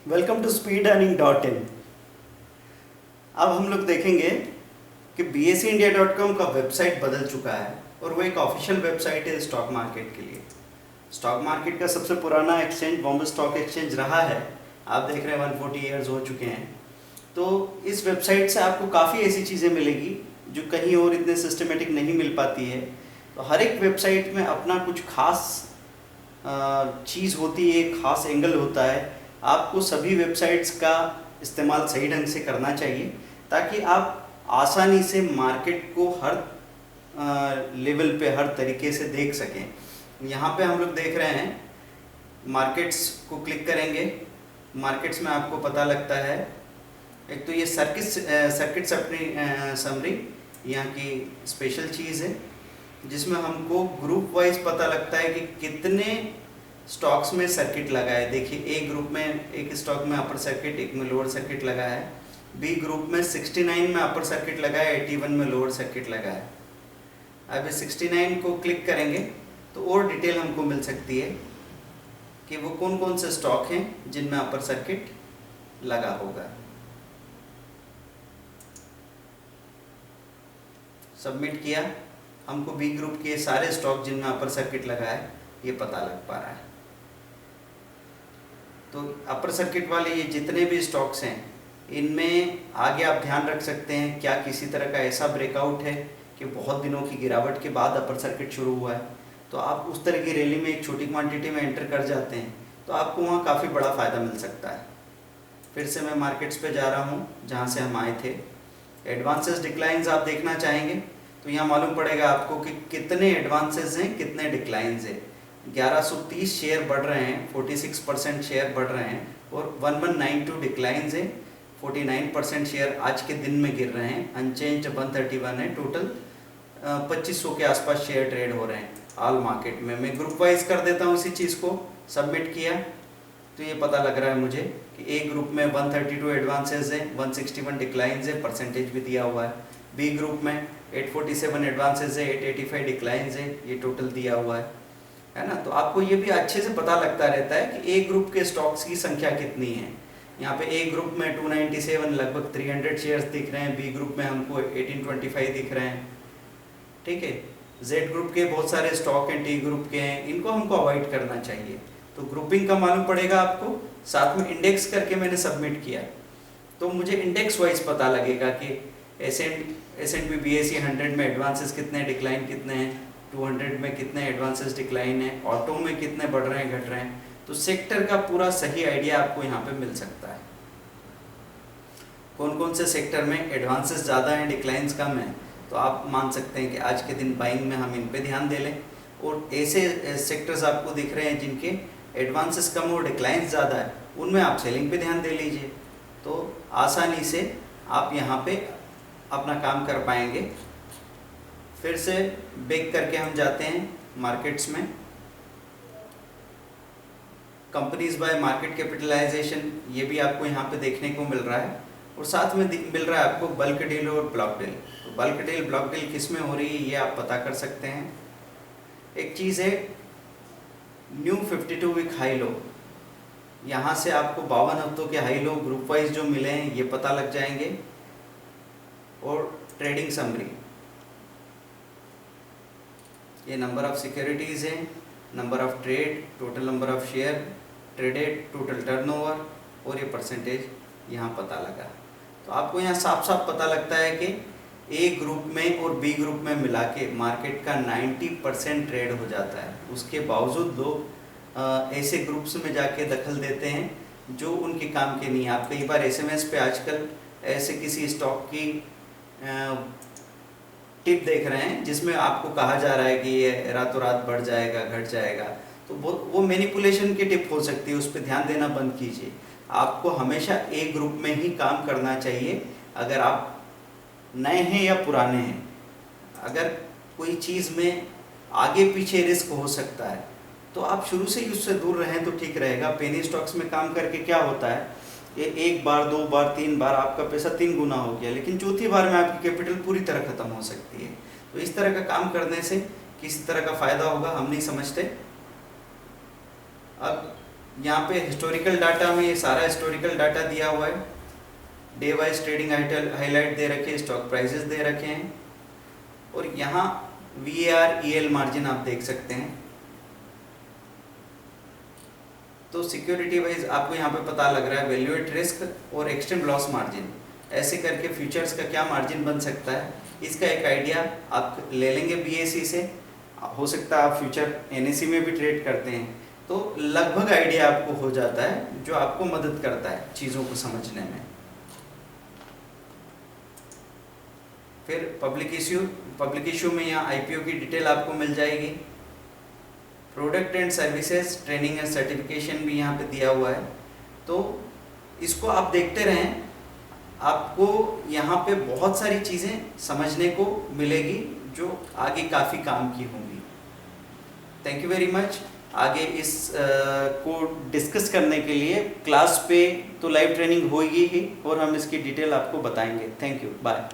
Welcome to speed-earning.in। अब हम लोग देखेंगे कि BSeindia.com का वेबसाइट बदल चुका है और वो एक ऑफिशियल वेबसाइट है स्टॉक मार्केट के लिए। स्टॉक मार्केट का सबसे पुराना एक्सचेंज बॉम्बे स्टॉक एक्सचेंज रहा है। आप देख रहे हैं 140 ईयर्स हो चुके हैं। तो इस वेबसाइट से आपको काफ़ी ऐसी चीज़ें मिलेगी जो कहीं और इतने सिस्टमेटिक नहीं मिल पाती है। तो हर एक वेबसाइट में अपना कुछ खास चीज़ होती है, खास एंगल होता है। आपको सभी वेबसाइट्स का इस्तेमाल सही ढंग से करना चाहिए ताकि आप आसानी से मार्केट को हर लेवल पे हर तरीके से देख सकें। यहाँ पे हम लोग देख रहे हैं, मार्केट्स को क्लिक करेंगे। मार्केट्स में आपको पता लगता है, एक तो ये सर्किट्स अपनी समरी यहाँ की स्पेशल चीज़ है जिसमें हमको ग्रुप वाइज पता लगता है कि कितने स्टॉक्स में सर्किट लगा है। देखिए, ए ग्रुप में एक स्टॉक में अपर सर्किट, एक में लोअर सर्किट लगा है। बी ग्रुप में 69 में अपर सर्किट लगा है, 81 में लोअर सर्किट लगा है। अब 69 को क्लिक करेंगे तो और डिटेल हमको मिल सकती है कि वो कौन कौन से स्टॉक हैं जिनमें अपर सर्किट लगा होगा। सबमिट किया, हमको बी ग्रुप के सारे स्टॉक जिनमें अपर सर्किट लगा है ये पता लग पा रहा है। तो अपर सर्किट वाले ये जितने भी स्टॉक्स हैं इनमें आगे आप ध्यान रख सकते हैं क्या किसी तरह का ऐसा ब्रेकआउट है कि बहुत दिनों की गिरावट के बाद अपर सर्किट शुरू हुआ है। तो आप उस तरह की रैली में एक छोटी क्वांटिटी में एंटर कर जाते हैं तो आपको वहाँ काफ़ी बड़ा फ़ायदा मिल सकता है। फिर से मैं मार्केट्स पे जा रहा हूँ जहाँ से हम आए थे। एडवांसेस डिक्लाइंस आप देखना चाहेंगे तो यहाँ मालूम पड़ेगा आपको कि कितने एडवांसेस हैं, कितने डिक्लाइंस हैं। 1130 शेयर बढ़ रहे हैं, 46% शेयर बढ़ रहे हैं, और 1192 डिक्लाइंस हैं, 49% शेयर आज के दिन में गिर रहे हैं। अनचेंज 131 है, टोटल 2500 के आसपास शेयर ट्रेड हो रहे हैं ऑल मार्केट में। मैं ग्रुप वाइज कर देता हूँ इसी चीज़ को। सबमिट किया तो ये पता लग रहा है मुझे कि ए ग्रुप में 132 एडवांसेज हैं, 161 डिक्लाइंस है, परसेंटेज भी दिया हुआ है। बी ग्रुप में 847 एडवांसेज है, 885 डिक्लाइंस है, ये टोटल दिया हुआ है ना। तो आपको ये भी अच्छे से पता लगता रहता है कि ए ग्रुप के स्टॉक्स की संख्या कितनी है। यहाँ पे ए ग्रुप में 297 लगभग 300 शेयर्स दिख रहे हैं, बी ग्रुप में हमको 1825 दिख रहे हैं, ठीक है। जेड ग्रुप के बहुत सारे स्टॉक हैं, टी ग्रुप के हैं, इनको हमको अवॉइड करना चाहिए। तो ग्रुपिंग का मालूम पड़ेगा आपको, साथ में इंडेक्स करके मैंने सबमिट किया तो मुझे इंडेक्स वाइज पता लगेगा कि S&P BSE 100 में एडवांसेस कितने, डिक्लाइन कितने हैं, 200 में कितने एडवांसेस डिक्लाइन है, ऑटो में कितने बढ़ रहे हैं घट रहे हैं। तो सेक्टर का पूरा सही आइडिया आपको यहाँ पे मिल सकता है, कौन कौन से सेक्टर में एडवांसेस ज़्यादा हैं, डिक्लाइंस कम हैं। तो आप मान सकते हैं कि आज के दिन बाइंग में हम इन पे ध्यान दे लें। और ऐसे सेक्टर्स आपको दिख रहे हैं जिनके एडवांसेस कम और डिक्लाइंस ज़्यादा है, उनमें आप सेलिंग पे ध्यान दे लीजिए। तो आसानी से आप यहाँ पे अपना काम कर पाएंगे। फिर से बैक करके हम जाते हैं मार्केट्स में। कंपनीज बाय मार्केट कैपिटलाइजेशन ये भी आपको यहाँ पे देखने को मिल रहा है, और साथ में मिल रहा है आपको बल्क डील और ब्लॉक डील। तो बल्क डील ब्लॉक डील किस में हो रही है ये आप पता कर सकते हैं। एक चीज़ है न्यू 52 वीक हाई लो, यहाँ से आपको 52 हफ्तों के हाई लो ग्रुप वाइज जो मिले हैं ये पता लग जाएंगे। और ट्रेडिंग समरी, ये नंबर ऑफ सिक्योरिटीज़ हैं, number of trade, total number of share traded, total turnover, और ये परसेंटेज यहाँ पता लगा। तो आपको यहाँ साफ साफ पता लगता है कि ए ग्रुप में और बी ग्रुप में मिला के मार्केट का 90% ट्रेड हो जाता है। उसके बावजूद लोग ऐसे ग्रुप्स में जाके दखल देते हैं जो उनके काम के नहीं। आप कई बार SMS पे आजकल ऐसे किसी स्टॉक की टिप देख रहे हैं जिसमें आपको कहा जा रहा है कि ये रातों रात बढ़ जाएगा, घट जाएगा। तो वो मैनिपुलेशन की टिप हो सकती है, उस पर ध्यान देना बंद कीजिए। आपको हमेशा ए ग्रुप में ही काम करना चाहिए। अगर आप नए हैं या पुराने हैं, अगर कोई चीज़ में आगे पीछे रिस्क हो सकता है तो आप शुरू से ही उससे दूर रहें तो ठीक रहेगा। पेनी स्टॉक्स में काम करके क्या होता है, ये एक बार, दो बार, तीन बार आपका पैसा 3 गुना हो गया, लेकिन चौथी बार में आपकी कैपिटल पूरी तरह ख़त्म हो सकती है। तो इस तरह का काम करने से किस तरह का फ़ायदा होगा हम नहीं समझते। अब यहाँ पे हिस्टोरिकल डाटा में ये सारा हिस्टोरिकल डाटा दिया हुआ है, डे वाइज ट्रेडिंग हाईलाइट दे रखे हैं, स्टॉक प्राइसेस दे रखे हैं, और यहाँ VAR EL मार्जिन आप देख सकते हैं। तो सिक्योरिटी वाइज आपको यहाँ पे पता लग रहा है वैल्यू एट रिस्क और एक्सट्रीम लॉस मार्जिन, ऐसे करके फ्यूचर्स का क्या मार्जिन बन सकता है, इसका एक आइडिया आप ले लेंगे BSE से। हो सकता है आप फ्यूचर NSE में भी ट्रेड करते हैं, तो लगभग आइडिया आपको हो जाता है, जो आपको मदद करता है चीज़ों को समझने में। फिर पब्लिक इश्यू में यहाँ IPO की डिटेल आपको मिल जाएगी। Product and services training and certification भी यहाँ पे दिया हुआ है, तो इसको आप देखते रहें, आपको यहाँ पे बहुत सारी चीज़ें समझने को मिलेगी जो आगे काफ़ी काम की होंगी। Thank you very much. आगे इस को डिस्कस करने के लिए क्लास पे तो लाइव ट्रेनिंग होगी ही, और हम इसकी डिटेल आपको बताएंगे। Thank you, bye.